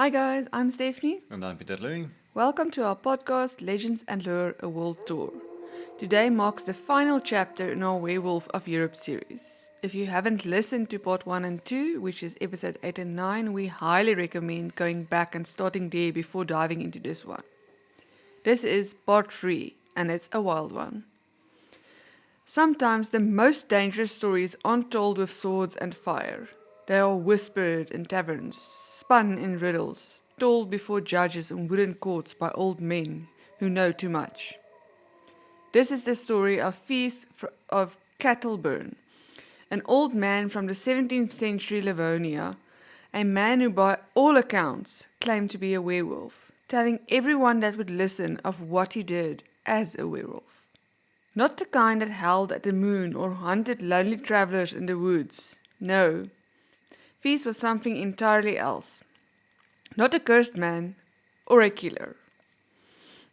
Hi guys, I'm Stephanie. And I'm Pieter-Louis. Welcome to our podcast Legends and Lore, a World Tour. Today marks the final chapter in our Werewolf of Europe series. If you haven't listened to part 1 and 2, which is episode 8 and 9, we highly recommend going back and starting there before diving into this one. This is part 3, and it's a wild one. Sometimes the most dangerous stories aren't told with swords and fire. They are whispered in taverns, spun in riddles, told before judges in wooden courts by old men who know too much. This is the story of Thiess of Kaltenbrun, an old man from the 17th century Livonia, a man who by all accounts claimed to be a werewolf, telling everyone that would listen of what he did as a werewolf. Not the kind that howled at the moon or hunted lonely travelers in the woods. No. Thiess was something entirely else. Not a cursed man or a killer.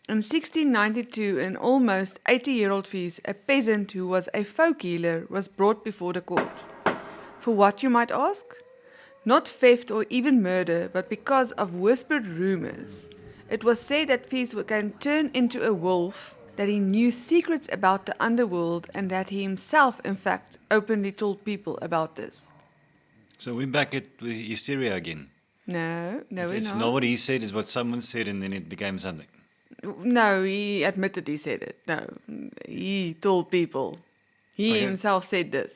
In 1692, an almost 80-year-old Thiess, a peasant who was a folk healer, was brought before the court. For what, you might ask? Not theft or even murder, but because of whispered rumors. It was said that Thiess can turn into a wolf, that he knew secrets about the underworld, and that he himself, in fact, openly told people about this. So we're back at hysteria again. No, we're It's not. not what he said, it's what someone said, and then it became something. No, he admitted he said it. No, he told people. He Okay. himself said this.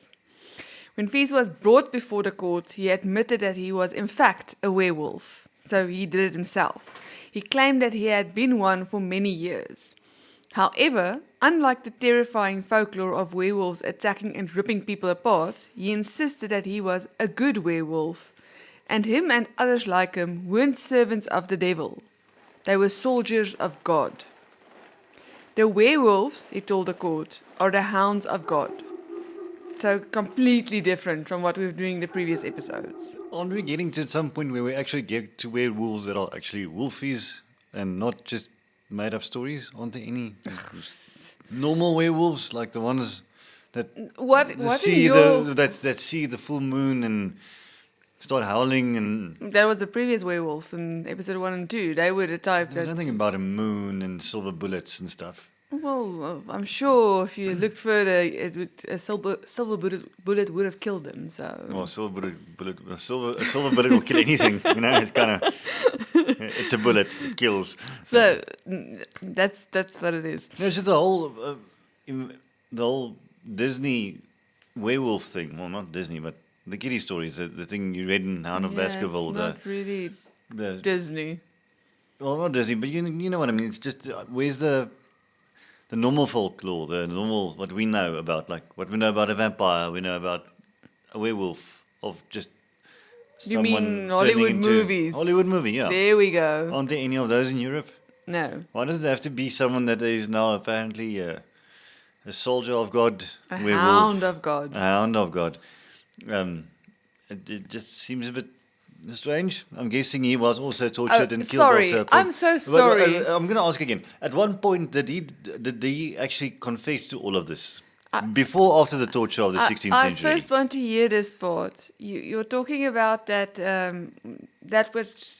When Thiess was brought before the court, he admitted that he was in fact a werewolf. So he did it himself. He claimed that he had been one for many years. However, unlike the terrifying folklore of werewolves attacking and ripping people apart, he insisted that he was a good werewolf, and him and others like him weren't servants of the devil. They were soldiers of God. The werewolves, he told the court, are the hounds of God. So completely different from what we were doing in the previous episodes. Aren't we getting to some point where we actually get to werewolves that are actually wolfies and not just made up stories? Aren't there any normal werewolves, like the ones that What see in your... that see the full moon and start howling? And That was the previous werewolves in episode 1 and 2. They were the type there's that... nothing about a moon and silver bullets and stuff. Well, I'm sure if you looked further, a silver bullet would have killed them. So Well, a silver bullet will kill anything. You know, it's kind of, it's a bullet, it kills. that's what it is. No, it's just the whole Disney werewolf thing. Well, not Disney, but the kiddie stories. The thing you read in Hound of Baskerville. It's not really the Disney. Well, not Disney, but you know what I mean. It's just where's the normal folklore, the normal what we know about, like what we know about a vampire, we know about a werewolf, of just You someone mean Hollywood turning into movies? Hollywood movie, yeah. There we go. Aren't there any of those in Europe? No, Why does it have to be someone that is now apparently a soldier of God, a werewolf, hound of God. a hound of God? It just seems a bit strange. I'm guessing he was also tortured and killed sorry, after a point. I'm so But, sorry. I'm going to ask again. At one point, did he actually confess to all of this? Before or after the torture of the 16th I century? first want to hear this part. You're talking about that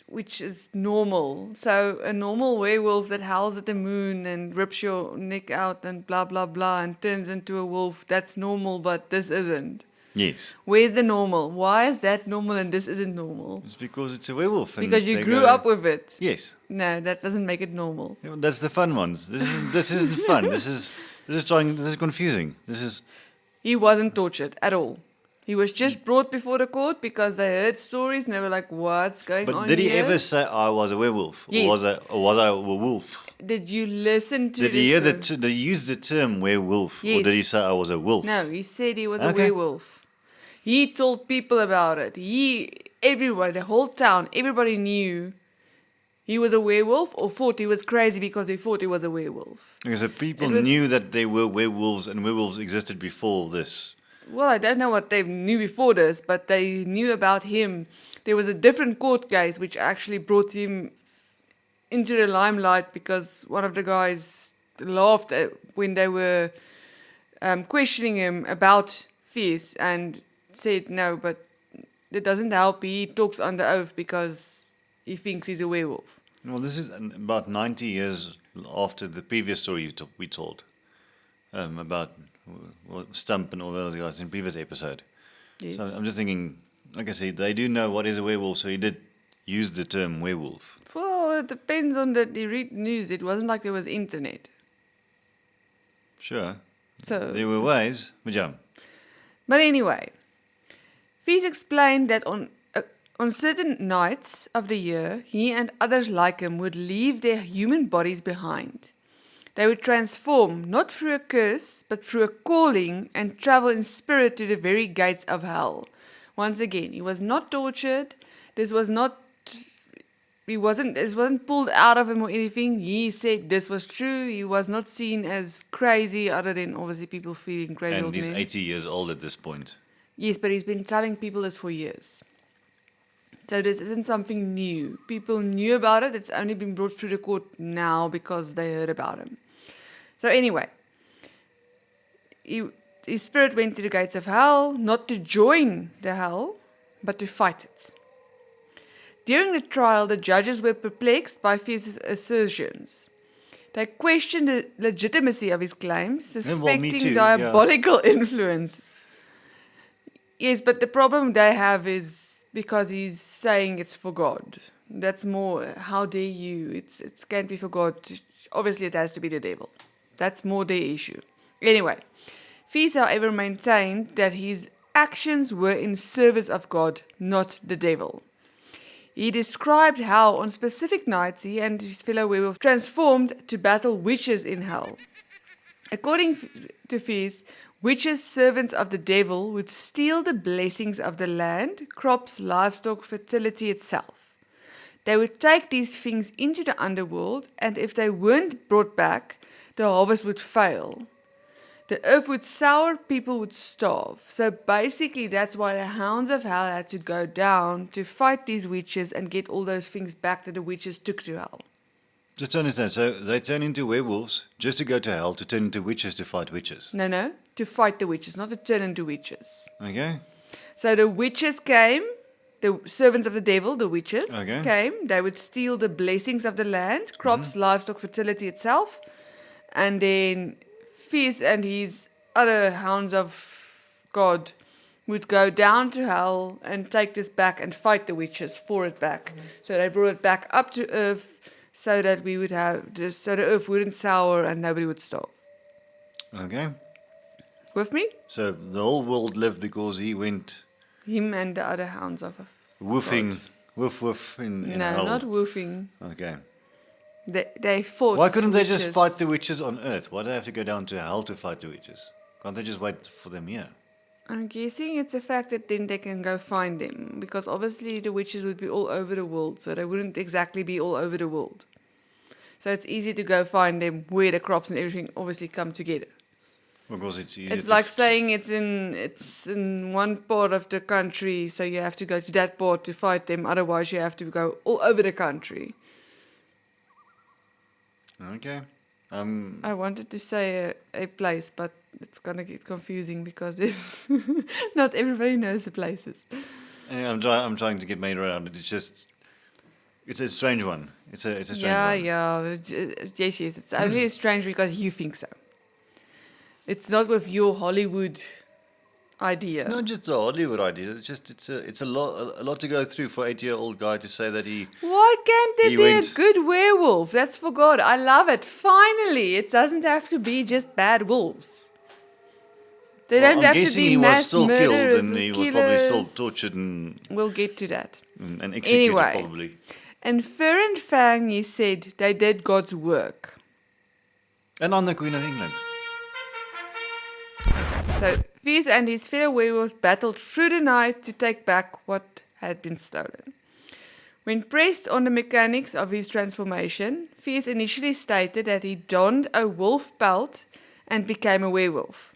which is normal. So a normal werewolf that howls at the moon and rips your neck out and blah blah blah and turns into a wolf. That's normal, but this isn't. Yes. Where's the normal? Why is that normal and this isn't normal? It's because it's a werewolf. And Because you they grew go- up with it. Yes. No, that doesn't make it normal. Yeah, that's the fun ones. This isn't fun. This is confusing. He wasn't tortured at all. He was just brought before the court because they heard stories and they were like, what's going on But did he here? ever say I was a werewolf? Yes. Or was I a wolf? Did you listen to Did he hear this? did he use the term werewolf? Or Yes. did he say I was a wolf? No, he said he was a Okay. werewolf. He told people about it. Everybody, the whole town, everybody knew he was a werewolf or thought he was crazy because he thought he was a werewolf. Because the people It was- knew that they were werewolves and werewolves existed before this. Well, I don't know what they knew before this, but they knew about him. There was a different court case which actually brought him into the limelight because one of the guys laughed when they were questioning him about Thiess and said, no, but it doesn't help. He talks under oath because he thinks he's a werewolf. Well, this is about 90 years after the previous story we told about Stump and all those guys in the previous episode. Yes. So I'm just thinking, like I said, they do know what is a werewolf, so he did use the term werewolf. Well, it depends on that you read news. It wasn't like there was internet. Sure. So, There were ways, but yeah. but anyway, Thiess explained that on certain nights of the year, he and others like him would leave their human bodies behind. They would transform, not through a curse, but through a calling, and travel in spirit to the very gates of hell. Once again, he was not tortured. This wasn't pulled out of him or anything. He said this was true. He was not seen as crazy, other than obviously people feeling crazy. And old he's men. 80 years old at this point. Yes, but he's been telling people this for years. So this isn't something new. People knew about it. It's only been brought through the court now because they heard about him. So anyway, his spirit went to the gates of hell, not to join the hell, but to fight it. During the trial, the judges were perplexed by Thiess's assertions. They questioned the legitimacy of his claims, suspecting too, diabolical influence. Yes, but the problem they have is because he's saying it's for God. That's more, how dare you? It can't be for God. Obviously, it has to be the devil. That's more their issue. Anyway, Thiess, however, maintained that his actions were in service of God, not the devil. He described how on specific nights he and his fellow werewolf transformed to battle witches in hell. According to Thiess, witches, servants of the devil, would steal the blessings of the land, crops, livestock, fertility itself. They would take these things into the underworld, and if they weren't brought back, the harvest would fail. The earth would sour, people would starve. So basically that's why the hounds of hell had to go down to fight these witches and get all those things back that the witches took to hell. Just to understand, so they turn into werewolves just to go to hell, to turn into witches to fight witches. No, to fight the witches, not to turn into witches. Okay? So the witches came, the servants of the devil, the witches, Okay. came. They would steal the blessings of the land, crops, livestock, fertility itself. And then Thiess and his other hounds of God would go down to hell and take this back and fight the witches for it back. So they brought it back up to earth so that we would so the earth wouldn't sour and nobody would starve. Okay? With me? So the whole world lived because he went Him and the other hounds of woofing, woof in No, hell. not woofing. Okay. They fought. Why couldn't they just witches. fight the witches on earth? Why do they have to go down to hell to fight the witches? Can't they just wait for them here? I'm guessing it's the fact that then they can go find them, because obviously the witches would be all over the world, so they wouldn't exactly be all over the world. So it's easy to go find them where the crops and everything obviously come together. Because it's easy. It's like saying it's in one part of the country, so you have to go to that part to fight them. Otherwise, you have to go all over the country. Okay. I wanted to say a place, but it's gonna get confusing because not everybody knows the places. Yeah, I'm trying to get my head around it. It's a strange one. It's a strange one. Yeah. Yes. It's only strange because you think so. It's not with your Hollywood idea. It's not just a Hollywood idea. It's a lot to go through for 80-year-old guy to say that he. Why can't there He be went- a good werewolf? That's for God. I love it. Finally, it doesn't have to be just bad wolves. They Well, don't I'm have to guessing be he was mass still killed murderers and he was killers. probably still tortured and We'll get to that. executed Anyway. probably. And Fur and Fang, he said, they did God's work. And I'm the Queen of England. So Thiess and his fellow werewolves battled through the night to take back what had been stolen. When pressed on the mechanics of his transformation, Thiess initially stated that he donned a wolf pelt and became a werewolf,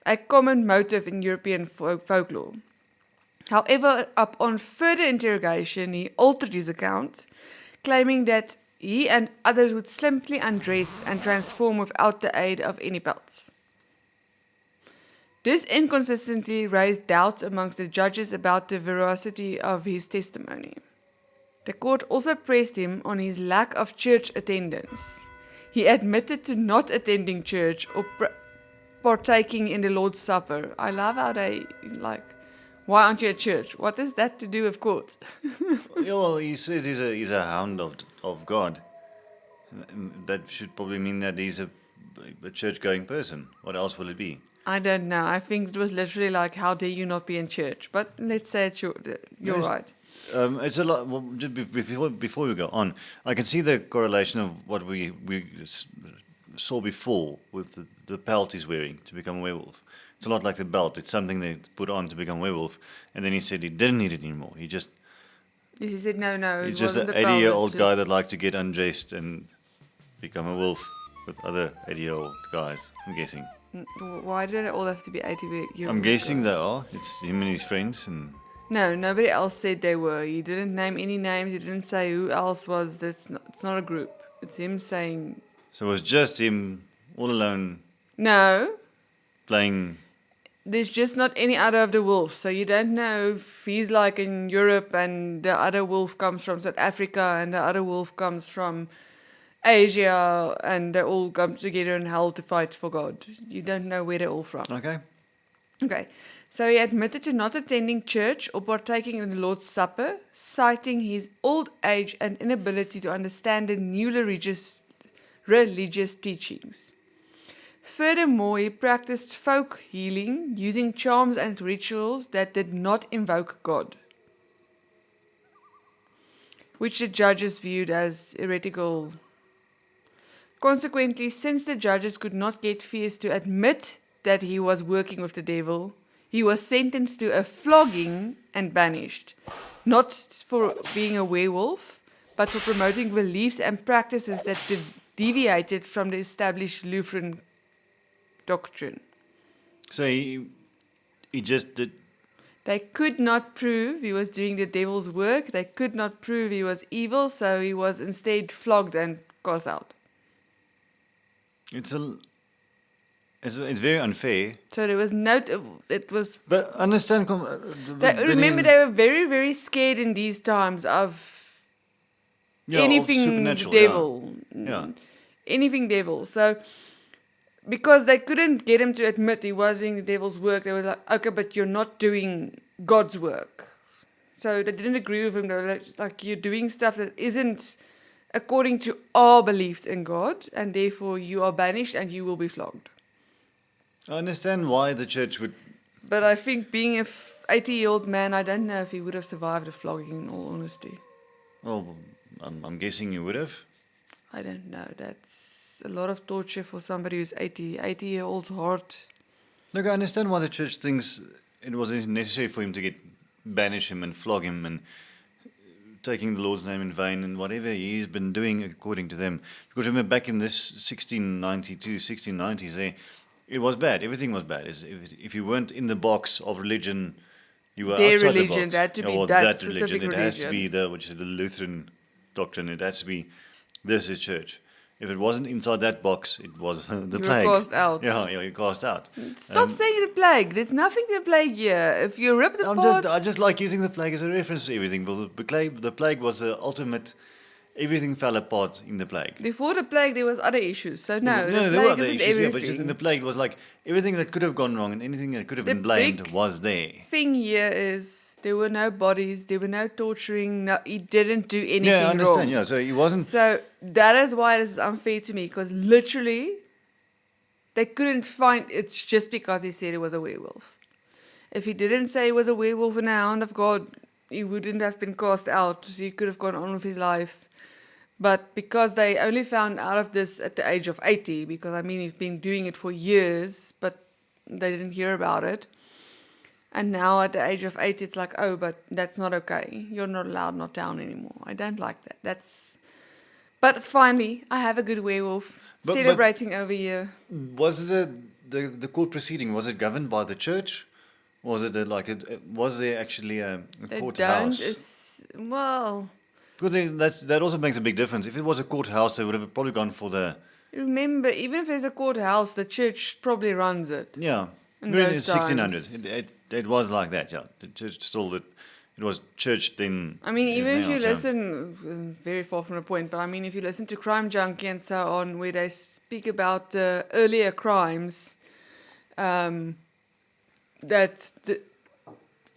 a common motive in European folklore. However, upon further interrogation, he altered his account, claiming that he and others would simply undress and transform without the aid of any pelts. This inconsistency raised doubts amongst the judges about the veracity of his testimony. The court also pressed him on his lack of church attendance. He admitted to not attending church or partaking in the Lord's Supper. I love how they, like, why aren't you at church? What has that to do with court? Yeah, well, he says he's a hound of God. That should probably mean that he's a church-going person. What else will it be? I don't know. I think it was literally like, how dare you not be in church? But let's say you're Yes. right. It's a lot. Well, before we go on, I can see the correlation of what we saw before with the pelt he's wearing to become a werewolf. It's a lot like the belt. It's something they put on to become a werewolf, and then he said he didn't need it anymore. He said no. he's it just wasn't an the belt, 80-year-old it's guy just- that likes to get undressed and become a wolf with other 80-year-old guys. I'm guessing. Why did it all have to be 80 years? I'm guessing they are. It's him and his friends and. No, nobody else said they were. He didn't name any names. He didn't say who else was. It's not a group. It's him saying. So it was just him all alone No, playing. there's just not any other of the wolves. So you don't know if he's like in Europe and the other wolf comes from South Africa and the other wolf comes from Asia and they all come together in hell to fight for God. You don't know where they're all from. Okay. Okay, so he admitted to not attending church or partaking in the Lord's Supper, citing his old age and inability to understand the new religious teachings. Furthermore, he practiced folk healing using charms and rituals that did not invoke God, which the judges viewed as heretical. Consequently, since the judges could not get Thiess to admit that he was working with the devil, he was sentenced to a flogging and banished, not for being a werewolf, but for promoting beliefs and practices that deviated from the established Lutheran doctrine. So he just did. They could not prove he was doing the devil's work. They could not prove he was evil, so he was instead flogged and cast out. It's very unfair. So there was no. It was. But understand. Remember, they were very, very scared in these times of anything supernatural, devil. Yeah. Anything devil. So because they couldn't get him to admit he was doing the devil's work, they were like, okay, but you're not doing God's work. So they didn't agree with him. They were like you're doing stuff that isn't according to our beliefs in God, and therefore you are banished and you will be flogged. I understand why the church would. But I think being a 80-year-old man, I don't know if he would have survived a flogging, in all honesty. Well, I'm guessing you would have. I don't know. That's a lot of torture for somebody who's 80. 80-year-old's heart. Look, I understand why the church thinks it was necessary for him to banish him and flog him and taking the Lord's name in vain and whatever he's been doing according to them. Because remember, back in this 1692, 1690s, it was bad. Everything was bad. If you weren't in the box of religion, you were Their outside religion, the box. it had to be well, that religion. specific It has to be religion. which is the Lutheran doctrine. It has to be, this is church. If it wasn't inside that box, it was the You were plague. cast out. Yeah, you're cast out. Stop saying the plague. There's nothing to plague here. If you rip the apart... I just like using the plague as a reference to everything. Well, the plague was the ultimate. Everything fell apart in the plague. Before the plague, there was other issues. So no, the there plague were other isn't issues, yeah, everything. but just in the plague was like everything that could have gone wrong and anything that could have The been blamed big was there. thing here is there were no bodies, there were no torturing, no, he didn't do anything Yeah, I understand. wrong. Yeah, so he wasn't. So that is why this is unfair to me, because literally they couldn't find, it's just because he said he was a werewolf. If he didn't say he was a werewolf and a hound of God, he wouldn't have been cast out. He could have gone on with his life. But because they only found out of this at the age of 80, because I mean he's been doing it for years, but they didn't hear about it. And now at the age of 80, it's like, oh, but that's not okay. You're not allowed not down anymore. I don't like that. But finally, I have a good werewolf celebrating over here. Was the court proceeding, was it governed by the church? Was it was there actually a courthouse? Because that also makes a big difference. If it was a courthouse, they would have probably gone for the. Remember, even if there's a courthouse, the church probably runs it. Yeah. In Really, those in times. 1600s. It was like that, yeah. The church still did. it was church then. I mean, even if you else, yeah. listen, very far from the point, but I mean, if you listen to Crime Junkie and so on, where they speak about the earlier crimes that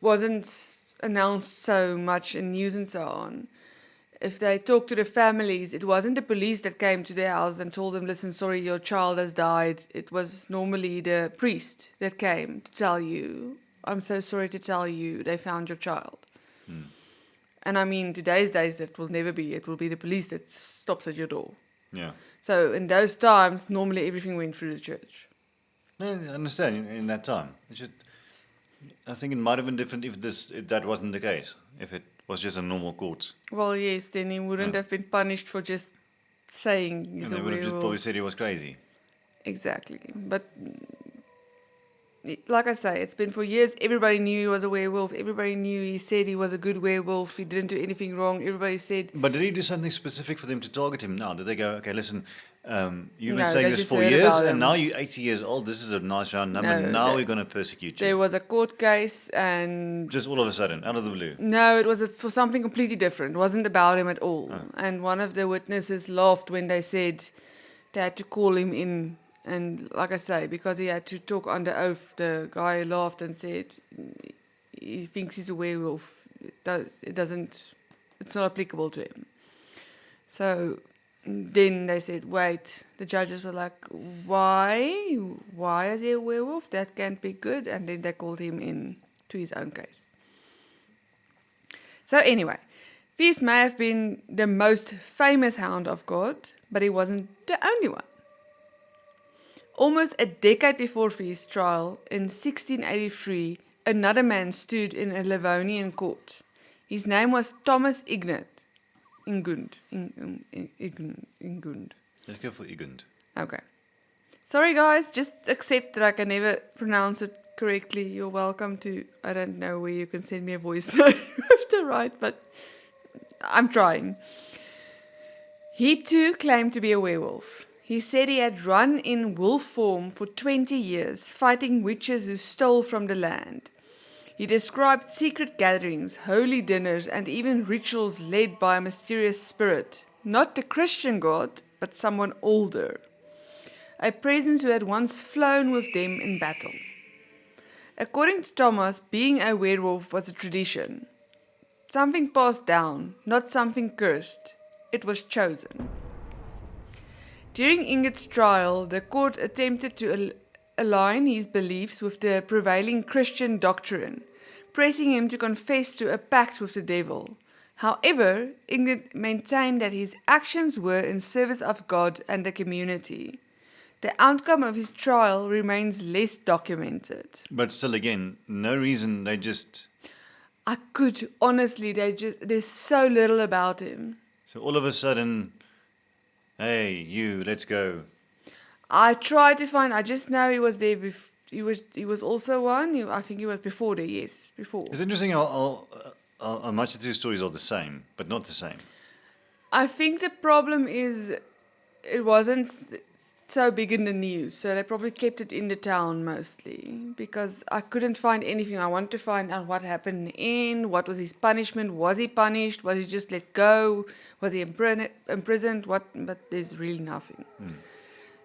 wasn't announced so much in news and so on, if they talk to the families, it wasn't the police that came to their house and told them, listen, sorry, your child has died. It was normally the priest that came to tell you, I'm so sorry to tell you, they found your child. And I mean, today's days, that will never be. It will be the police that stops at your door. Yeah. So in those times, normally everything went through the church. No, I understand in that time. I think it might have been different if that wasn't the case. If it was just a normal court. Well, yes, then he wouldn't have been punished for just saying he's And a they would have just probably werewolf. said he was crazy. Exactly. But like I say, it's been for years. Everybody knew he was a werewolf. Everybody knew he said he was a good werewolf. He didn't do anything wrong. Everybody said... But did he do something specific for them to target him now? Did they go, okay, listen, you've been No, saying they this just for heard years, about and him. now you're 80 years old. This is a nice round number. No, now they- we're going to persecute you. There was a court case and... Just all of a sudden, out of the blue. No, it was for something completely different. It wasn't about him at all. Oh. And one of the witnesses laughed when they said they had to call him in. And like I say, because he had to talk under oath, the guy laughed and said he thinks he's a werewolf. It's not applicable to him. So then they said, wait. The judges were like, why? Why is he a werewolf? That can't be good. And then they called him in to his own case. So anyway, Thiess may have been the most famous hound of God, but he wasn't the only one. Almost a decade before Thiess' trial, in 1683, another man stood in a Livonian court. His name was Tomas Igund. Igund. Let's go for Igund. Okay. Sorry guys, just accept that I can never pronounce it correctly. You're welcome to, I don't know where you can send me a voice note after right, but I'm trying. He too claimed to be a werewolf. He said he had run in wolf form for 20 years, fighting witches who stole from the land. He described secret gatherings, holy dinners, and even rituals led by a mysterious spirit. Not the Christian God, but someone older. A presence who had once flown with them in battle. According to Thomas, being a werewolf was a tradition. Something passed down, not something cursed. It was chosen. During Ingund's trial, the court attempted to align his beliefs with the prevailing Christian doctrine, pressing him to confess to a pact with the devil. However, Igund maintained that his actions were in service of God and the community. The outcome of his trial remains less documented. But still, again, no reason. They just... Honestly, there's so little about him. So all of a sudden, hey, you, let's go. I tried to find, I just know he was there, he was also one, I think he was before there, yes, before. It's interesting how much the two stories are the same, but not the same. I think the problem is it wasn't so big in the news, so they probably kept it in the town mostly, because I couldn't find anything. I wanted to find out what happened in the end, what was his punishment, was he punished, was he just let go, was he imprisoned, but there's really nothing.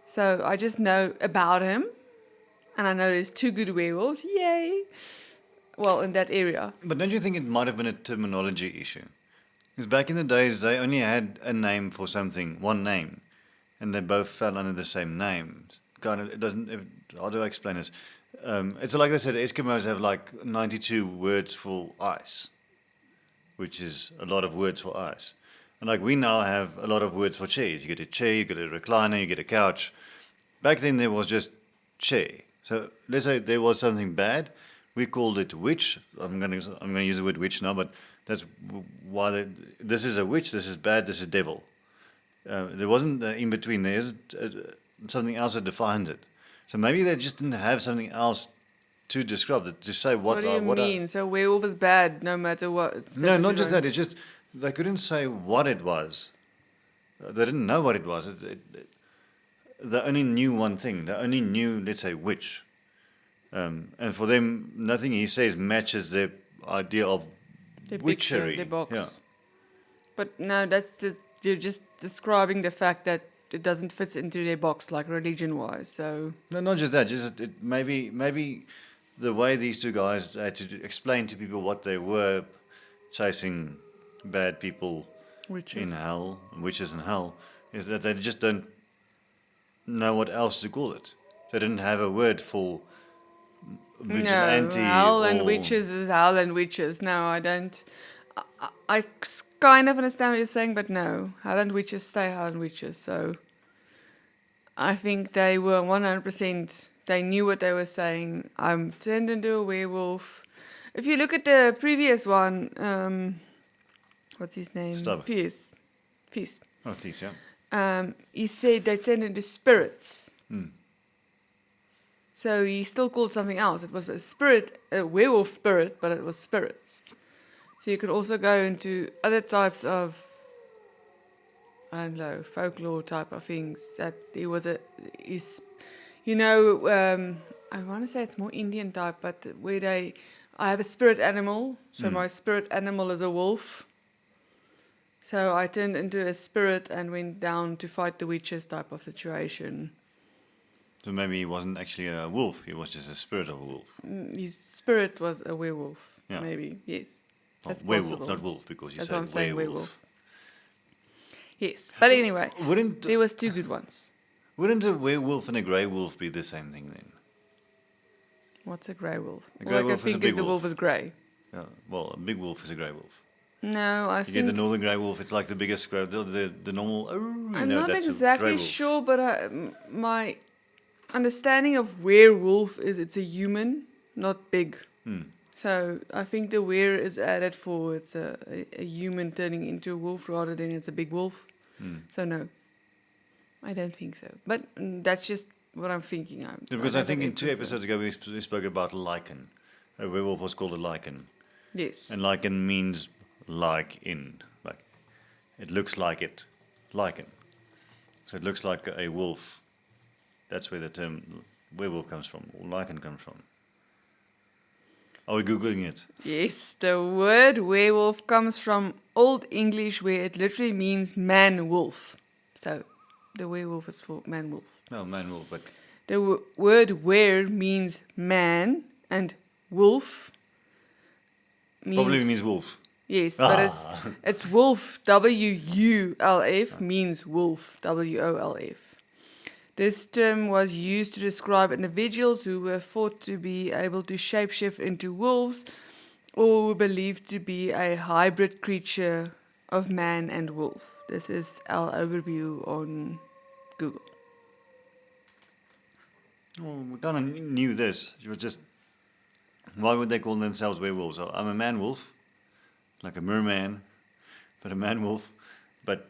So I just know about him, and I know there's two good werewolves, yay! Well, in that area. But don't you think it might have been a terminology issue? Because back in the days, they only had a name for something, one name, and they both fell under the same name. Kind of, it doesn't. How do I explain this? It's like they said, Eskimos have like 92 words for ice, which is a lot of words for ice. And like we now have a lot of words for chairs. You get a chair, you get a recliner, you get a couch. Back then there was just chair. So let's say there was something bad, we called it witch. I'm gonna use the word witch now, but that's why this is a witch, this is bad, this is devil. There wasn't in between. There's something else that defines it. So maybe they just didn't have something else to describe it, to say what. What do you mean? So werewolf is bad no matter what? No, not just that. It's just they couldn't say what it was. They didn't know what it was. They only knew one thing. They only knew, let's say, witch. And for them, nothing he says matches their idea of Their picture, witchery. their box. Yeah. But no, you're just describing the fact that it doesn't fit into their box, like religion-wise. So No, not just that. Just maybe the way these two guys had to explain to people what they were chasing bad people witches. in hell, witches in hell, is that they just don't know what else to call it. They didn't have a word for vigilante. No, hell and or- witches is hell and witches. No, I don't. I kind of understand what you're saying, but no, hell and witches stay hell and witches. So I think they were 100%. They knew what they were saying. I'm turned into a werewolf. If you look at the previous one, what's his name? Stubber. Thiess. Oh, Thiess, yeah. He said they turned into spirits. Hmm. So he still called something else. It was a spirit, a werewolf spirit, but it was spirits. So you could also go into other types of, I don't know, folklore type of things. That he was I want to say it's more Indian type, but I have a spirit animal. So my spirit animal is a wolf. So I turned into a spirit and went down to fight the witches type of situation. So maybe he wasn't actually a wolf. He was just a spirit of a wolf. His spirit was a werewolf, Yeah. maybe. Yes, Well, that's werewolf, possible. not wolf, because you That's say what I'm saying, werewolf. werewolf. Yes, but anyway, Wouldn't there was two good ones. wouldn't a werewolf and a grey wolf be the same thing then? What's a grey wolf? A All grey I can wolf is a think big is the wolf. wolf is grey. Yeah. Well, a big wolf is a grey wolf. No, I You get the think northern grey wolf. It's like the biggest grey, the normal. I'm not that's a exactly grey wolf. sure, but my understanding of werewolf is it's a human, not big. So I think the were is added for it's a human turning into a wolf rather than it's a big wolf. So no, I don't think so. But that's just what I'm thinking. Because I think in 2 episodes ago we spoke about lichen. A werewolf was called a lichen, Yes. and lichen means like in, like it looks like it, lichen. So it looks like a wolf. That's where the term werewolf comes from, or lichen comes from. Are we googling it? Yes, the word werewolf comes from Old English where it literally means man-wolf. So the werewolf is for man-wolf. No, man wolf, but The word were means man and wolf means... probably means wolf. Yes, but it's wolf, W-U-L-F, means wolf, W-O-L-F. This term was used to describe individuals who were thought to be able to shapeshift into wolves or were believed to be a hybrid creature of man and wolf. This is our overview on Google. Well, we kind of knew this. It was just, why would they call themselves werewolves? So I'm a man wolf, like a merman, but a man wolf. But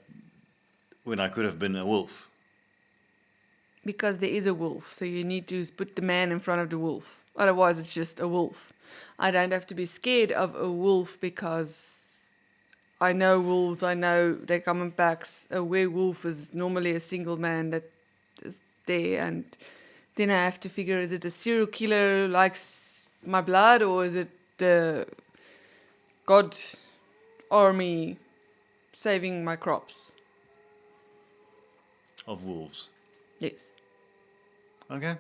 when I could have been a wolf. Because there is a wolf, so you need to put the man in front of the wolf. Otherwise, it's just a wolf. I don't have to be scared of a wolf because I know wolves, I know they come in packs. A werewolf is normally a single man that is there, and then I have to figure, is it a serial killer who likes my blood, or is it the God army saving my crops? Of wolves. Yes. Okay.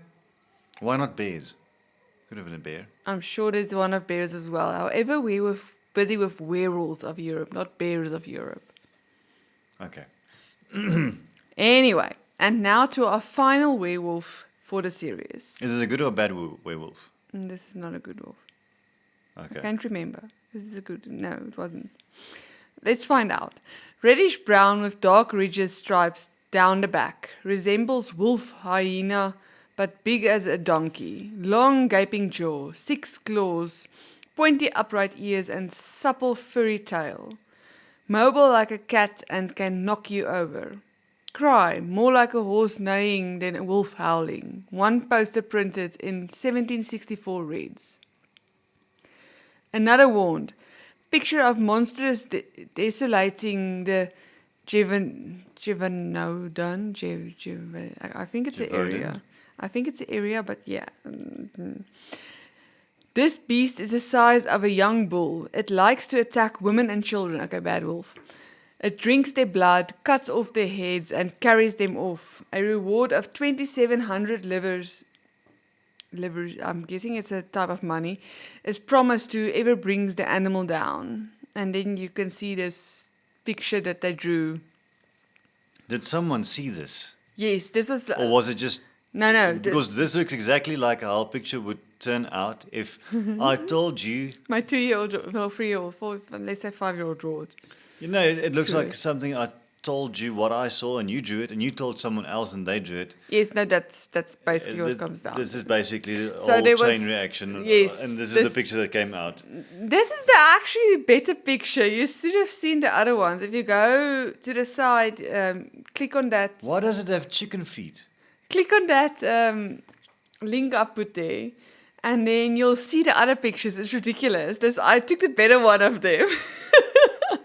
Why not bears? Could have been a bear. I'm sure there's one of bears as well. However, we were busy with werewolves of Europe, not bears of Europe. Okay. Anyway, and now to our final werewolf for the series. Is this a good or a bad werewolf? This is not a good wolf. Okay. I can't remember. This is a good... No, it wasn't. Let's find out. Reddish brown with dark ridges stripes down the back. Resembles wolf hyena, but big as a donkey. Long gaping jaw, 6 claws, pointy upright ears and supple furry tail. Mobile like a cat and can knock you over. Cry, more like a horse neighing than a wolf howling. One poster printed in 1764 reads. Another warned, picture of monstrous desolating the Gévaudan. I think it's an area. I think it's an area, but yeah. This beast is the size of a young bull. It likes to attack women and children. Okay, bad wolf. It drinks their blood, cuts off their heads, and carries them off. A reward of 2,700 livers, I'm guessing it's a type of money, is promised to whoever brings the animal down. And then you can see this picture that they drew. Did someone see this? Yes, this was... Or was it just... No. Because this looks exactly like how a picture would turn out if I told you... My 2-year-old, well, 3-year-old, let's say 5-year-old drew it. You know, it looks like something I told you what I saw and you drew it, and you told someone else and they drew it. Yes, no, that's basically what comes down. This is basically the So whole there chain was- reaction. yes, And this is this- the picture that came out. This is the actually better picture. You should have seen the other ones. If you go to the side, click on that. Why does it have chicken feet? Click on that link I put there, and then you'll see the other pictures. It's ridiculous. I took the better one of them.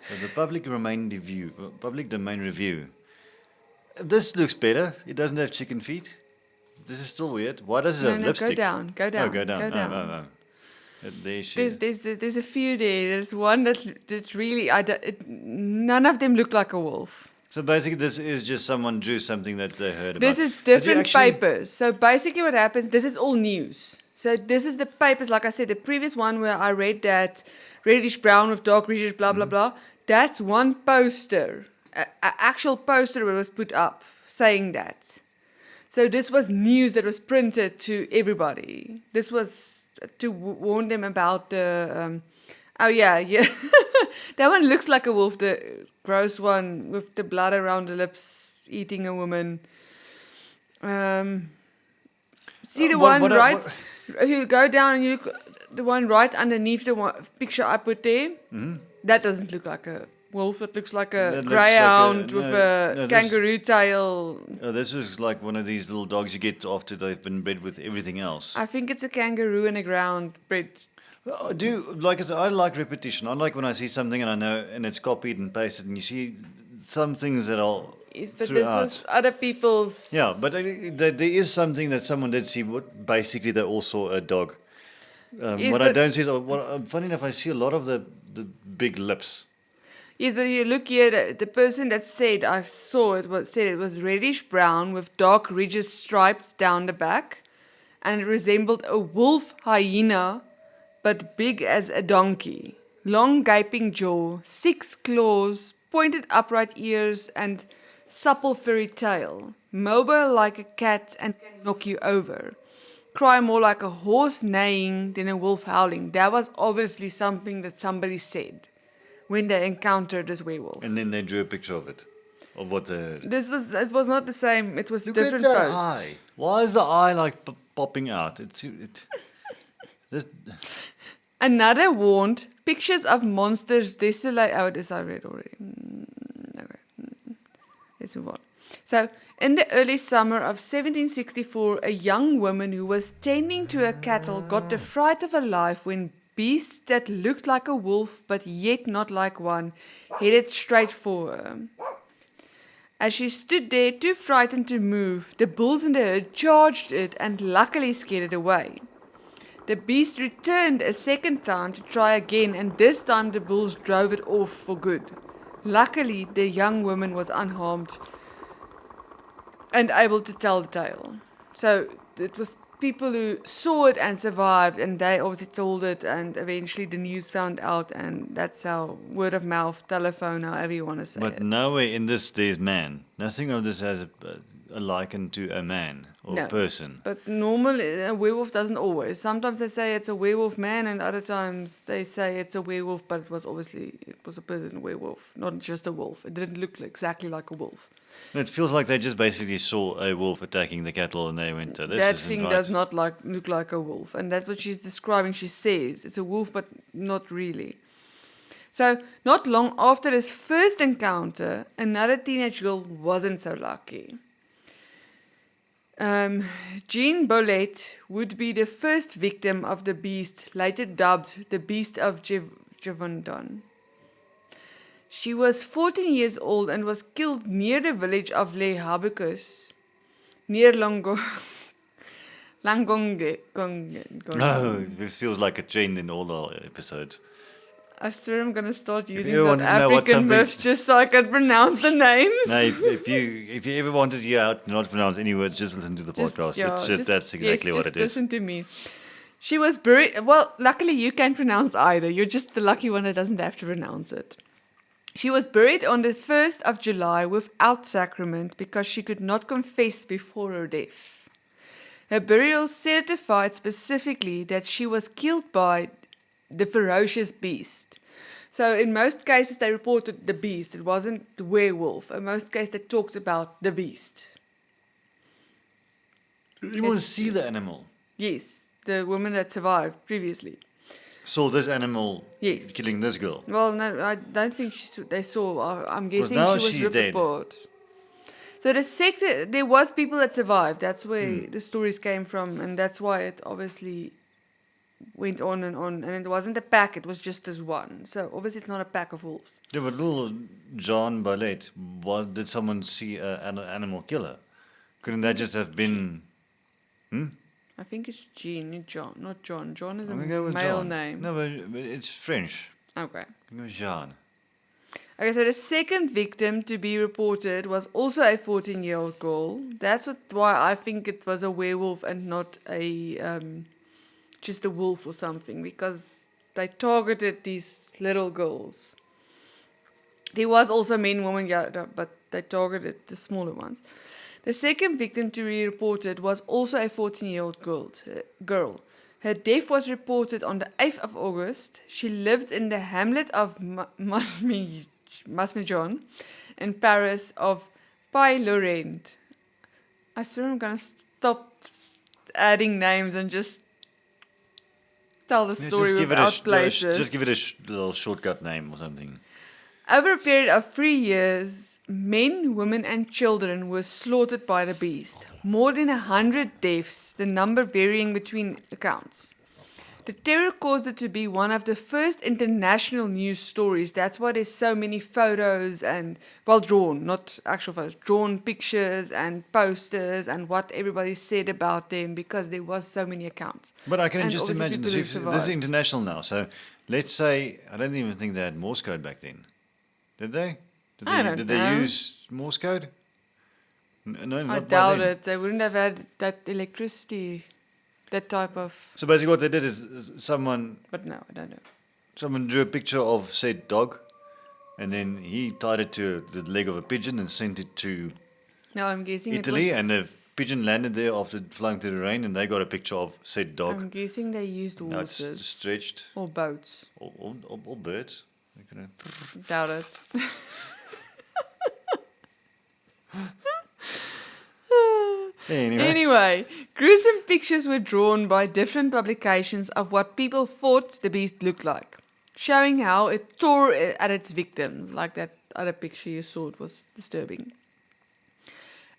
So the public domain review. This looks better. It doesn't have chicken feet. This is still weird. Why does it have lipstick? Go down. Oh, go down. No. There she is. There's a few there. There's one that really none of them look like a wolf. So basically, this is just someone drew something that they heard about. This is Did you different actually- papers. So basically what happens, this is all news. So this is the papers, like I said, the previous one where I read that reddish brown with dark reddish, blah, blah, blah. That's one poster, an actual poster that was put up saying that. So this was news that was printed to everybody. This was to warn them about the... oh, yeah. That one looks like a wolf, the gross one with the blood around the lips, eating a woman. See the one right... If you go down and you look, the one right underneath the picture I put there, that doesn't look like a wolf. It looks like a That looks greyhound like with no, a kangaroo tail. This is like one of these little dogs you get after they've been bred with everything else. I think it's a kangaroo in a ground bred. Like I said, I like repetition. I like when I see something and I know, and it's copied and pasted, and you see some things that are Yes, but throughout. this was other people's. Yeah, but there is something that someone did see. What basically they all saw a dog. Yes, what I but- don't see is funny enough. I see a lot of the big lips. Yes, but you look here, the person that said I saw it said it was reddish brown with dark ridges striped down the back, and it resembled a wolf hyena, but big as a donkey. Long gaping jaw, 6 claws, pointed upright ears, and supple furry tail. Mobile like a cat and can knock you over. Cry more like a horse neighing than a wolf howling. That was obviously something that somebody said when they encountered this werewolf. And then they drew a picture of it, of what the. It was not the same. It was Look different at that posts. eye. Why is the eye like popping out? This. Another warned pictures of monsters desolate. Oh, this I read already. Okay. Let's move on. So, in the early summer of 1764, a young woman who was tending to her cattle got the fright of her life when beasts that looked like a wolf but yet not like one headed straight for her. As she stood there, too frightened to move, the bulls in the herd charged it and luckily scared it away. The beast returned a second time to try again, and this time the bulls drove it off for good. Luckily, the young woman was unharmed and able to tell the tale. So it was people who saw it and survived, and they obviously told it, and eventually the news found out, and that's how word of mouth, telephone, however you want to say But it. nowhere in this there's man. Nothing of this has a liken to a man or No. a person. But normally, a werewolf doesn't always. Sometimes they say it's a werewolf man, and other times they say it's a werewolf, but it was a person werewolf, not just a wolf. It didn't look exactly like a wolf. It feels like they just basically saw a wolf attacking the cattle and they went, this That isn't thing right. does not look like a wolf, and that's what she's describing. She says it's a wolf, but not really. So, not long after his first encounter, another teenage girl wasn't so lucky. Jean Bolette would be the first victim of the beast, later dubbed the Beast of Gévaudan. She was 14 years old and was killed near the village of Les Habicus, near Langonge. No, this feels like a trend in all our episodes. I swear I'm going to start using you South want to know what African something- myths just so I can pronounce the names. No, if you ever wanted to hear how to not pronounce any words, just listen to the podcast. That's exactly what it is. Listen to me. She was buried. Well, luckily you can pronounce either. You're just the lucky one that doesn't have to pronounce it. She was buried on the 1st of July without sacrament because she could not confess before her death. Her burial certified specifically that she was killed by the ferocious beast. So in most cases they reported the beast. It wasn't the werewolf. In most cases they talked about the beast. You want to see the animal. Yes, the woman that survived previously. Saw this animal Yes. killing this girl. Well, no, I don't think they saw. I'm guessing now she was she's ripped dead. apart. So the sector, there was people that survived. That's where the stories came from, and that's why it obviously went on. And it wasn't a pack; it was just this one. So obviously, it's not a pack of wolves. Yeah, but little John Ballet, did someone see an animal killer? Couldn't that just have been... I think it's Jean, not John. John is a I'm gonna go with male John. name. No, but it's French. Okay. I'm going to go Jean. Okay, so the second victim to be reported was also a 14-year-old girl. That's why I think it was a werewolf and not a just a wolf or something, because they targeted these little girls. There was also men, women, yeah, but they targeted the smaller ones. The second victim to be reported was also a 14-year-old girl. Her death was reported on the 8th of August. She lived in the hamlet of Masmejon in Paris of Pieter-Louis. I swear I'm going to stop adding names and just tell the story without places. Just give it a little shortcut name or something. Over a period of 3 years, men, women, and children were slaughtered by the beast. More than 100 deaths, the number varying between accounts. The terror caused it to be one of the first international news stories. That's why there's so many photos and, well, drawn, not actual photos, drawn pictures and posters and what everybody said about them, because there was so many accounts. But I can And just obviously imagine, people who this is survived. international now, so let's say, I don't even think they had Morse code back then. Did they? Did they know. use Morse code? No, I not by doubt then. it. They wouldn't have had that electricity, that type of... So basically what they did is someone But no, I don't know. drew a picture of said dog, and then he tied it to the leg of a pigeon and sent it to No, I'm guessing Italy, it was... and the pigeon landed there after flying through the rain, and they got a picture of said dog. I'm guessing they used Now it's horses. stretched, Or boats. or birds. They're gonna- Doubt it. Anyway, Anyway, gruesome pictures were drawn by different publications of what people thought the beast looked like, showing how it tore at its victims, like that other picture you saw. It was disturbing.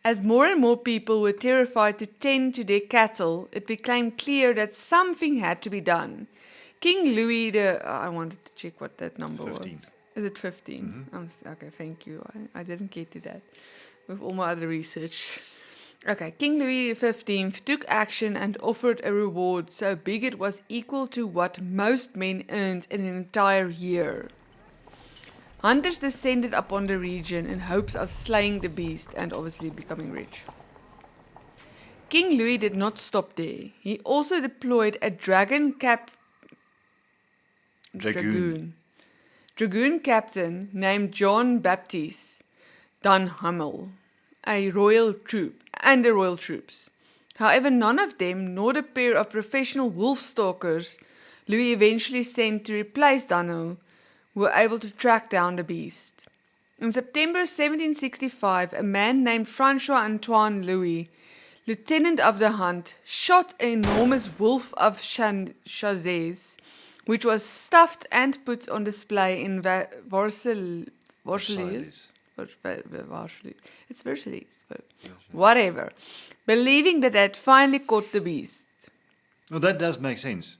As more and more people were terrified to tend to their cattle, it became clear that something had to be done. King Louis I wanted to check what that number 15. was. Is it 15? Okay, thank you. I didn't get to that with all my other research. Okay, King Louis XV took action and offered a reward so big it was equal to what most men earned in an entire year. Hunters descended upon the region in hopes of slaying the beast and obviously becoming rich. King Louis did not stop there. He also deployed a dragoon captain named John Baptiste Dunhamel, a royal troop. However, none of them, nor the pair of professional wolf stalkers Louis eventually sent to replace Dunhamel, were able to track down the beast. In September 1765, a man named Francois-Antoine Louis, lieutenant of the hunt, shot an enormous wolf of Chazes, which was stuffed and put on display in Versailles. It's Versailles, but whatever. Believing that had finally caught the beast. well, that does make sense.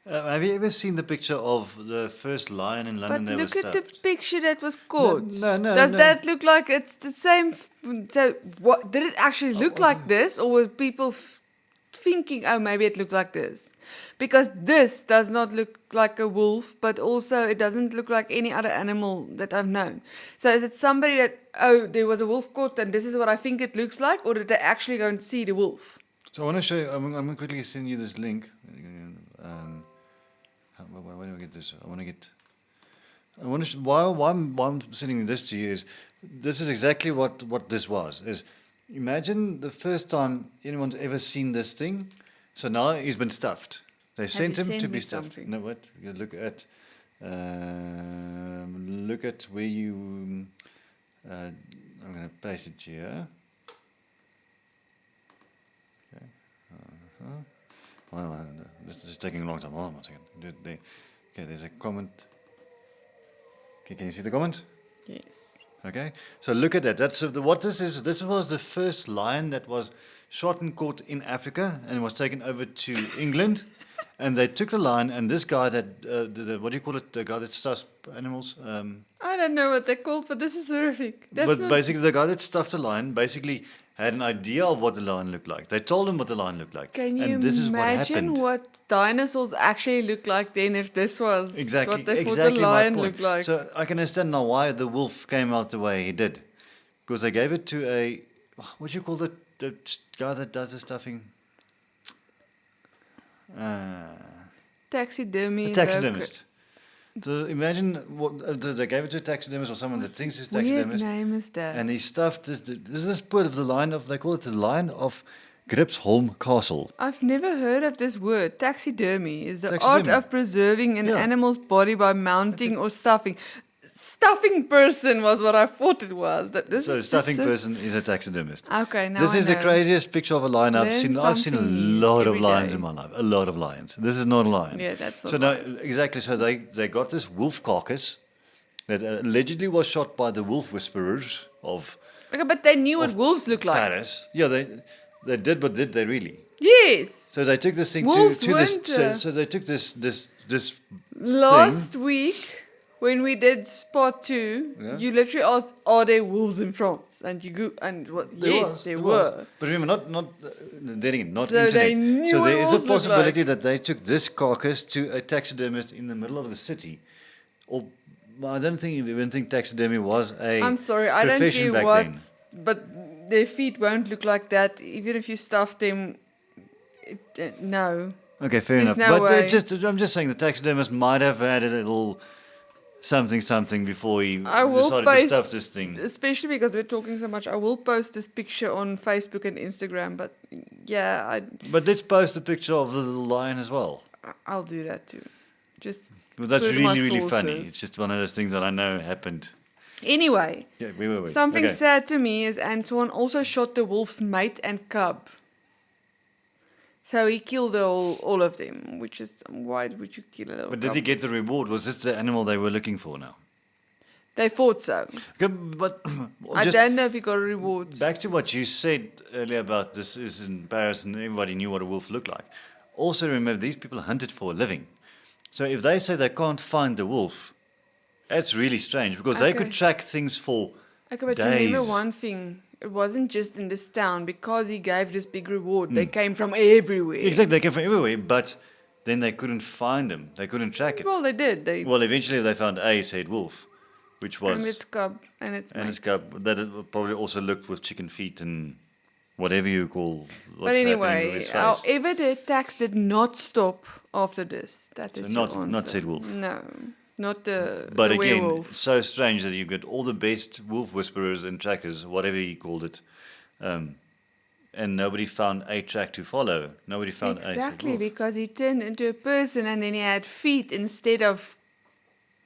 Have you ever seen the picture of the first lion in London But that was look at the stuffed? picture that was caught. No, Does no. that look like it's the same? So, what did it actually look like this, or were people thinking, oh, maybe it looked like this. Because this does not look like a wolf, but also it doesn't look like any other animal that I've known. So is it somebody that, oh, there was a wolf caught and this is what I think it looks like, or did they actually go and see the wolf? So I want to show you, I'm going to quickly send you this link. Where do I get this? Why I'm sending this to you is, this is exactly what this was. Is imagine the first time anyone's ever seen this thing. So now he's been stuffed. They sent him to be stuffed. Something? No, what? You look at where you. I'm going to paste it here. Okay. Well, this is taking a long time. Hold on 1 second. Okay, there's a comment. Okay, can you see the comment? Yes. Okay, so look at that. That's what this is. This was the first lion that was shot and caught in Africa and was taken over to England. And they took the lion, and this guy that, what do you call it? The guy that stuffs animals? I don't know what they're called, but this is horrific. Basically, the guy that stuffed the lion basically had an idea of what the lion looked like. They told him what the lion looked like. Can you and this is imagine what dinosaurs actually look like then if this was exactly, what they thought exactly the lion my point. looked like? So I can understand now why the wolf came out the way he did. Because they gave it to a, what do you call the guy that does the stuffing? Taxidermy. A taxidermist. So imagine they gave it to a taxidermist or someone that thinks he's a taxidermist. Weird name is that? And he stuffed this part of the line of, they call it the line of Gripsholm Castle. I've never heard of this word. Taxidermy is the Taxidermy. art of preserving an Yeah. animal's body by mounting or stuffing. Stuffing person was what I thought it was. So a stuffing person is a taxidermist. Okay, now This I is know. the craziest picture of a lion I've Learn seen. I've seen a something lot of every lions day. in my life. A lot of lions. This is not a lion. Yeah, that's not so now exactly. So they got this wolf carcass that allegedly was shot by the wolf whisperers of Okay, but they knew what wolves look like. Paris. Yeah, they did, but did they really? Yes. So they took this thing Wolves to this. weren't, So they took this Last thing. week, when we did part 2, Yeah. you literally asked, "Are there wolves in France?" And you go, and what? Yes, there were. But remember, not then again, not So internet. they knew So what there is a wolves look possibility that they took this carcass to a taxidermist in the middle of the city, or I don't even think taxidermy was a I'm sorry, I don't profession care back what, then. but their feet won't look like that, even if you stuff them. No. Okay, fair There's enough. no But way. I'm just saying the taxidermist might have had a little something before he I will decided to post- stuff this thing. Especially because we're talking so much. I will post this picture on Facebook and Instagram, but yeah, But let's post a picture of the little lion as well. I'll do that too. Just Well, that's put my really funny. sources. It's just one of those things that I know happened. Anyway, Yeah, wait. something Okay. sad to me is Antoine also shot the wolf's mate and cub. So he killed all of them, which is, why would you kill a little But did he cub? get the reward? Was this the animal they were looking for now? They thought so. Okay, but I just don't know if he got a reward. back to what you said earlier about this is in Paris and everybody knew what a wolf looked like. Also remember, these people hunted for a living. So if they say they can't find the wolf, that's really strange because they could Okay. track things for Okay, but days. remember one thing. It wasn't just in this town. Because he gave this big reward, they came from everywhere. Exactly, they came from everywhere, but then they couldn't find him. They couldn't track it. Well, they did. They Well, eventually they found a said wolf, which was and its cub and its and mate. its cub that it probably also looked with chicken feet and whatever you call. What's But happening anyway, with his face. however, the attacks did not stop after this. That is So your not answer. said wolf. No, not the But the again, werewolf. so strange that you get all the best wolf whisperers and trackers, whatever he called it, and nobody found a track to follow. Nobody found a said Exactly, wolf. because he turned into a person and then he had feet instead of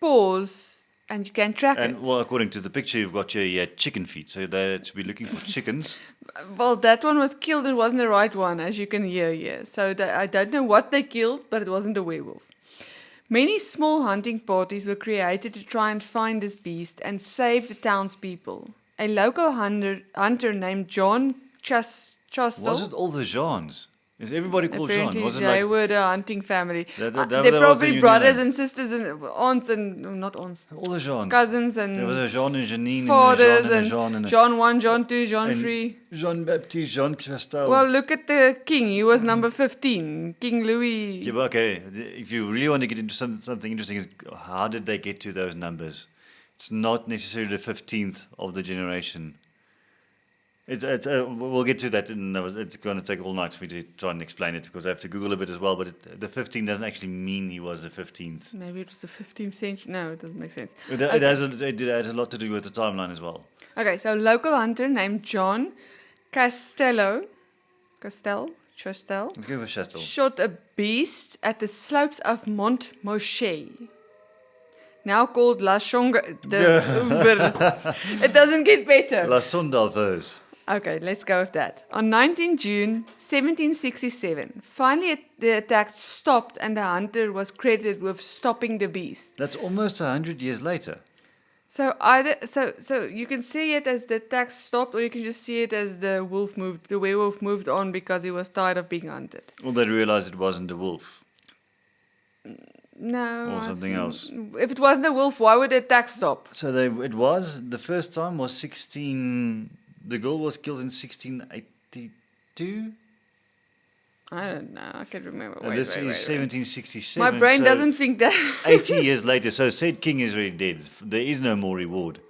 paws, and you can track And it. well, according to the picture you've got here, he had chicken feet. So they had to be looking for chickens. Well, that one was killed. It wasn't the right one, as you can hear here. So I don't know what they killed, but it wasn't a werewolf. Many small hunting parties were created to try and find this beast and save the townspeople. A local hunter named John Chastel. Was it all the Jeans? Is everybody called John? Apparently, Was it they like were the hunting family. That They're was the probably union brothers name. and sisters and aunts and not aunts, all the Jeans? cousins and There was a Jean and Janine fathers and a Jean and a John 1, John 2, John and 3. Jean Baptiste, Jean Chastel. Well, look at the king. He was number 15. King Louis. Yeah, but okay. If you really want to get into something interesting, is how did they get to those numbers? It's not necessarily the 15th of the generation. We'll get to that. It's going to take all night for me to try and explain it because I have to Google a bit as well. But the 15 doesn't actually mean he was the 15th. Maybe it was the 15th century. No, it doesn't make sense. It has a lot to do with the timeline as well. Okay, so local hunter named John Chastel Let's go for Chastel. shot a beast at the slopes of Mont Moshe, now called La Chonga. It doesn't get better. La Sondaveuse. Okay, let's go with that. On 19 June 1767, finally the attack stopped and the hunter was credited with stopping the beast. That's almost 100 years later. So so you can see it as the attack stopped, or you can just see it as the werewolf moved on because he was tired of being hunted. Or they realized it wasn't a wolf. No. Or something else. If it wasn't a wolf, why would the attack stop? So the first time was 16. The girl was killed in 1682. I don't know. I can't remember. And this is 1767. My brain so doesn't think that. 80 years later. So said king is already dead. There is no more reward.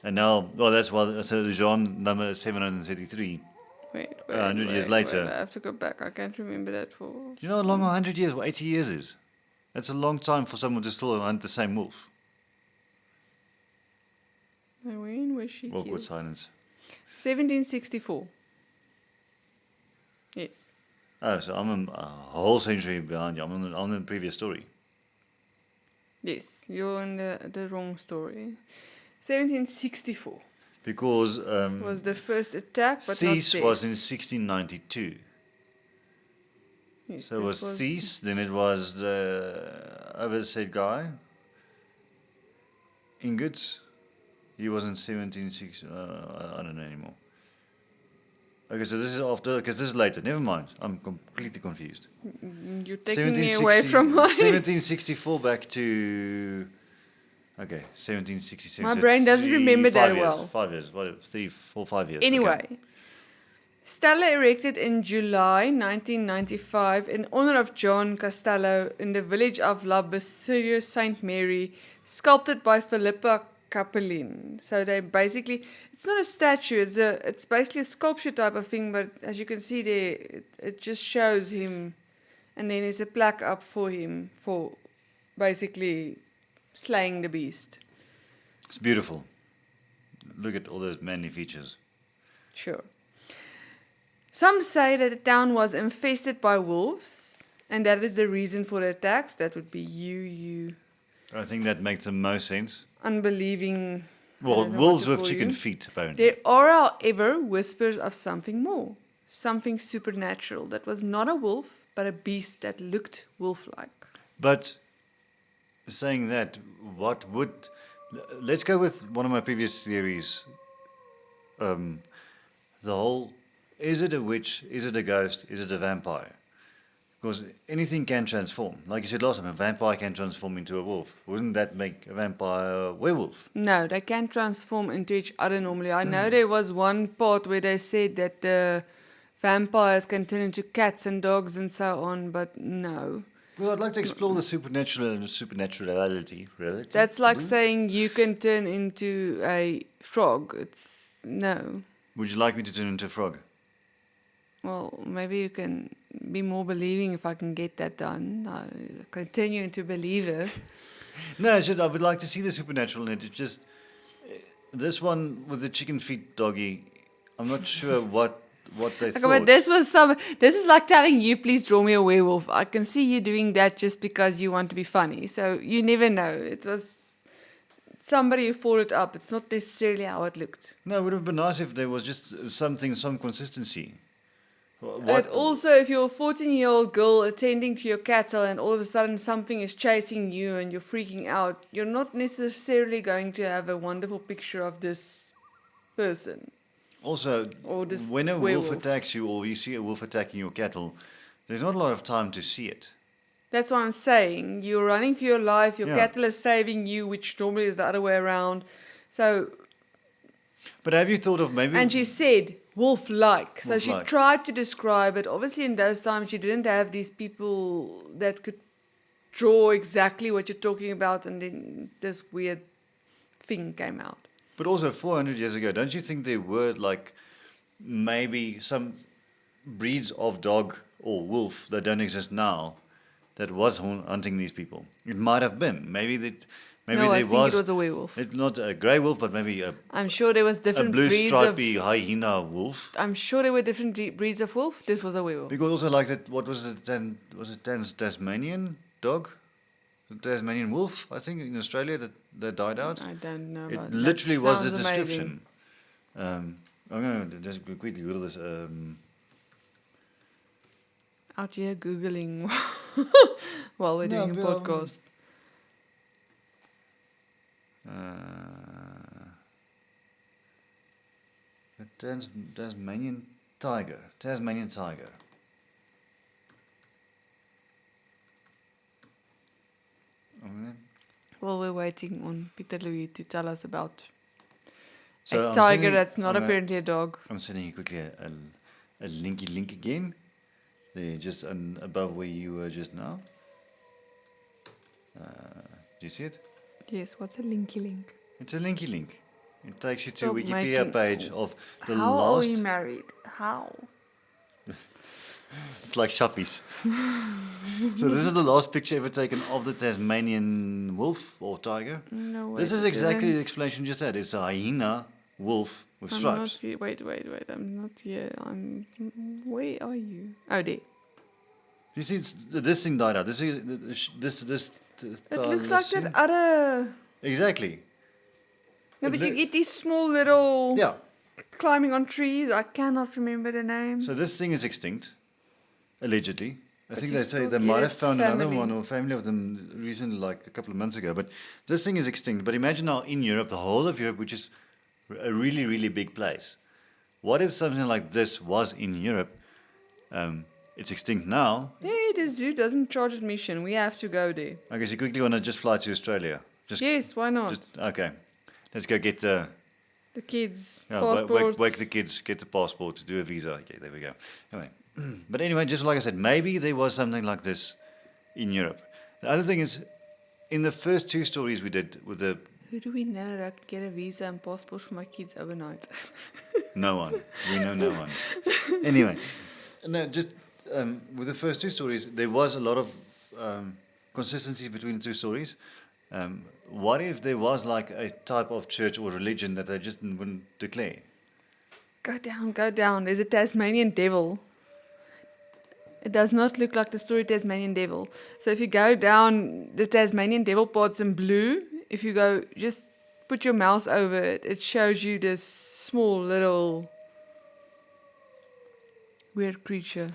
And now, well, that's why. So Jean number 733. Wait, 100 years later. I have to go back. I can't remember that for. Do you know how long 100 years or 80 years is? That's a long time for someone to still hunt the same wolf. When was she Awkward killed? silence. 1764. Yes. Oh, so I'm a whole century behind you. I'm on the previous story. Yes, you're in the wrong story. 1764 Because was the first attack, but Thiess not was in 1692. Yes, So it was Thiess, then it was the other said guy, Igund. He was in 1760. I don't know anymore. Okay, so this is after, because this is later. Never mind. I'm completely confused. You're taking me away from my... 1764 back to... Okay, 1767. My so brain doesn't remember that 5 years, well. 5 years. What, 3, 4, 5 years. Anyway, Okay. Stella erected in July 1995 in honor of John Costello in the village of La Bessure Saint Mary, sculpted by Philippa Capelin. So they basically, it's not a statue, it's basically a sculpture type of thing, but as you can see there, it just shows him, and then there's a plaque up for him for basically slaying the beast. It's beautiful. Look at all those manly features. Sure. Some say that the town was infested by wolves, and that is the reason for the attacks. That would be you I think that makes the most sense. unbelieving. I Well, don't know wolves what to with call chicken you. feet, apparently. There are, however, whispers of something more, something supernatural that was not a wolf, but a beast that looked wolf-like. But saying that, what would... Let's go with one of my previous theories. The whole... Is it a witch? Is it a ghost? Is it a vampire? Because anything can transform. Like you said last time, a vampire can transform into a wolf. Wouldn't that make a vampire a werewolf? No, they can transform into each other normally. I know there was one part where they said that the vampires can turn into cats and dogs and so on, but no. Well, I'd like to explore the supernaturality. That's like saying you can turn into a frog. It's no. Would you like me to turn into a frog? Well, maybe you can be more believing if I can get that done. I continue into believer. No, it's just I would like to see the supernatural in it. It's just this one with the chicken feet doggy. I'm not sure what they Okay, thought. but this is like telling you, please draw me a werewolf. I can see you doing that just because you want to be funny. So you never know. It was somebody who thought it up. It's not necessarily how it looked. No, it would have been nice if there was just some consistency. And also, if you're a 14-year-old girl attending to your cattle and all of a sudden something is chasing you and you're freaking out, you're not necessarily going to have a wonderful picture of this person. Also, Or this when a werewolf. wolf attacks you or you see a wolf attacking your cattle, there's not a lot of time to see it. That's what I'm saying. You're running for your life, your Yeah. cattle is saving you, which normally is the other way around. So, But have you thought of maybe... and she said wolf-like. So she Wolf-like. tried to describe it. Obviously, in those times, you didn't have these people that could draw exactly what you're talking about, and then this weird thing came out. But also 400 years ago, don't you think there were like maybe some breeds of dog or wolf that don't exist now that was hunting these people? It might have been. Maybe No, there I think was. it was a werewolf. It's not a grey wolf, but maybe a I'm sure there was different blue breeds stripy of. hyena wolf. I'm sure there were different breeds of wolf. This was a werewolf. Because also like that, what was it? Was it Tasmanian dog? The Tasmanian wolf, I think, in Australia that died out. I don't know. It About literally that. was the Sounds description. amazing. I'm going to just quickly Google this. Out here googling while we're No, doing a but, podcast. The Tasmanian tiger. Tasmanian tiger. While we're waiting on Pieter-Louis to tell us about So a I'm tiger sending- that's not I'm apparently a dog. I'm sending you quickly a linky link again. There, just above where you were just now. Do you see it? Yes, what's a linky link? It's a linky link. It takes you to Stop Wikipedia making- page of the How are last. we married? How? It's like shoppies. So this is the last picture ever taken of the Tasmanian wolf or tiger. No way. This is exactly the explanation you just said. It's a hyena wolf with I'm stripes. not here. Wait. I'm not here. Where are you? Oh, there. You see, this thing died out. This. It looks like that other. Exactly. No, It but you loo- get these small little Yeah. climbing on trees. I cannot remember the name. So this thing is extinct, allegedly. I But think you they say still they get might have its found another family. one or family of them recently, like a couple of months ago. But this thing is extinct. But imagine now in Europe, the whole of Europe, which is a really, really big place. What if something like this was in Europe? It's extinct now. There it is, dude. Doesn't charge admission. We have to go there. I guess you quickly want to just fly to Australia. Just, Yes, why not? okay. Let's go get the The kids, yeah, passports. wake the kids, get the passport, do a visa. Okay, there we go. Anyway, but anyway, just like I said, maybe there was something like this in Europe. The other thing is, in the first two stories we did with the Who do we know that I could get a visa and passport for my kids overnight? no one, we know no one. Anyway, no, just with the first two stories, there was a lot of consistency between the two stories. What if there was like a type of church or religion that they just wouldn't declare? Go down. There's a Tasmanian devil. It does not look like the story Tasmanian devil. So if you go down, the Tasmanian devil part's in blue. If you go, just put your mouse over it, it shows you this small little weird creature.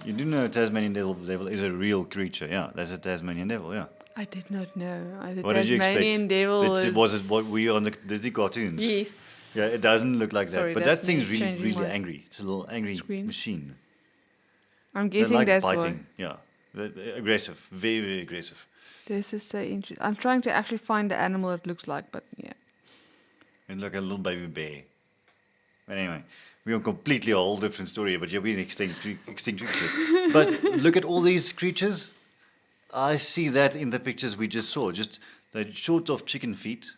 You do know a Tasmanian devil is a real creature, yeah. That's a Tasmanian devil, yeah. I did not know. The What did you Tasmanian expect? devil is... Was it what were you on the Disney cartoons? Yes. Yeah, it doesn't look like Sorry, that. But that's that thing's me really, changing really my angry. It's a little angry screen. machine. I'm They guessing like that's biting. Yeah. Aggressive. Very, very aggressive. why. This is so interesting. I'm trying to actually find the animal it looks like, but yeah. And like a little baby bear. But anyway, we're on completely a whole different story, but you're being extinct creatures. But look at all these creatures. I see that in the pictures we just saw. Just they're short of chicken feet.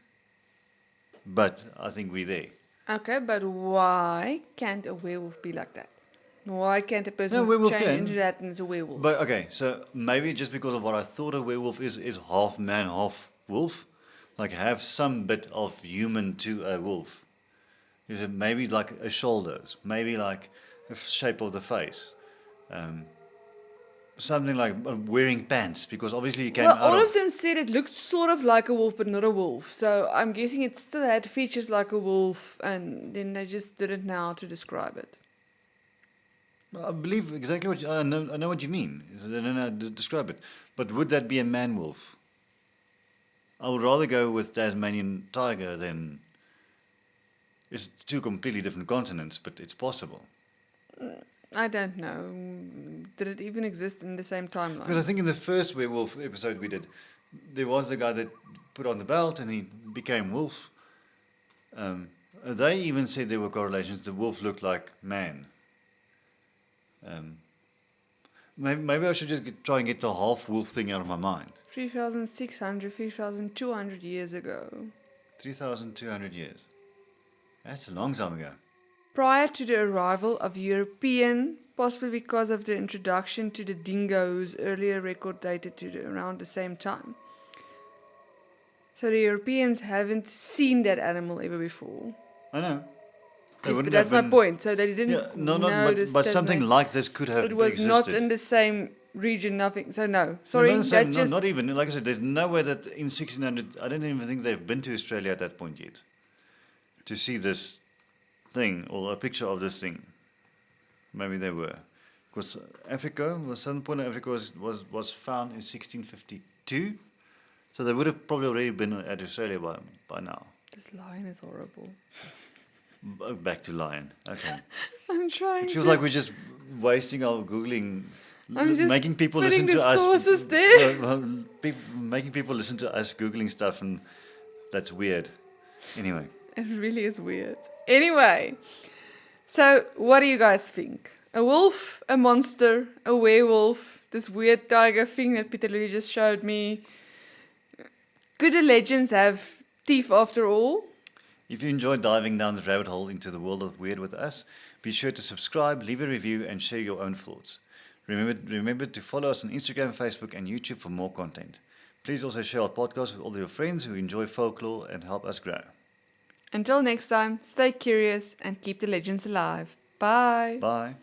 But I think we're there. Okay, but why can't a werewolf be like that? Why can't a person werewolf change can. into that and it's a werewolf? But okay, so maybe just because of what I thought a werewolf is half man, half wolf, like have some bit of human to a wolf. Is it maybe like a shoulders, maybe like the shape of the face, something like wearing pants because obviously you came Well, out all of of them said it looked sort of like a wolf, but not a wolf. So I'm guessing it still had features like a wolf, and then they just didn't know how to describe it. I believe exactly what I know what you mean. I don't know how to describe it, but would that be a man wolf? I would rather go with Tasmanian tiger than. It's two completely different continents, but it's possible. I don't know. Did it even exist in the same timeline? Because I think in the first werewolf episode we did, there was the guy that put on the belt and he became wolf. They even said there were correlations. The wolf looked like man. Maybe I should just try and get the half wolf thing out of my mind. 3,600, 3,200 years ago. 3,200 years. That's a long time ago. Prior to the arrival of European, possibly because of the introduction to the dingoes, earlier record dated to around the same time. So the Europeans haven't seen that animal ever before. I know. Yes, but that's my point. So they didn't know this. But something like this could have existed. It was not in the same region, nothing. So no, sorry. Not even. Like I said, there's no way that in 1600, I don't even think they've been to Australia at that point yet. To see this thing, or a picture of this thing. Maybe they were. Because Africa, the southern point of Africa was found in 1652. So they would have probably already been at Australia by now. This lion is horrible. Back to lion. Okay. I'm trying. It feels like we're just wasting our Googling, I'm just making people putting listen to the us. sources there. Making people listen to us Googling stuff, and that's weird. Anyway. It really is weird. Anyway, so what do you guys think? A wolf, a monster, a werewolf, this weird tiger thing that Pieter-Louis just showed me. Could the legends have teeth after all? If you enjoyed diving down the rabbit hole into the world of weird with us, be sure to subscribe, leave a review, and share your own thoughts. Remember to follow us on Instagram, Facebook, and YouTube for more content. Please also share our podcast with all your friends who enjoy folklore and help us grow. Until next time, stay curious and keep the legends alive. Bye. Bye.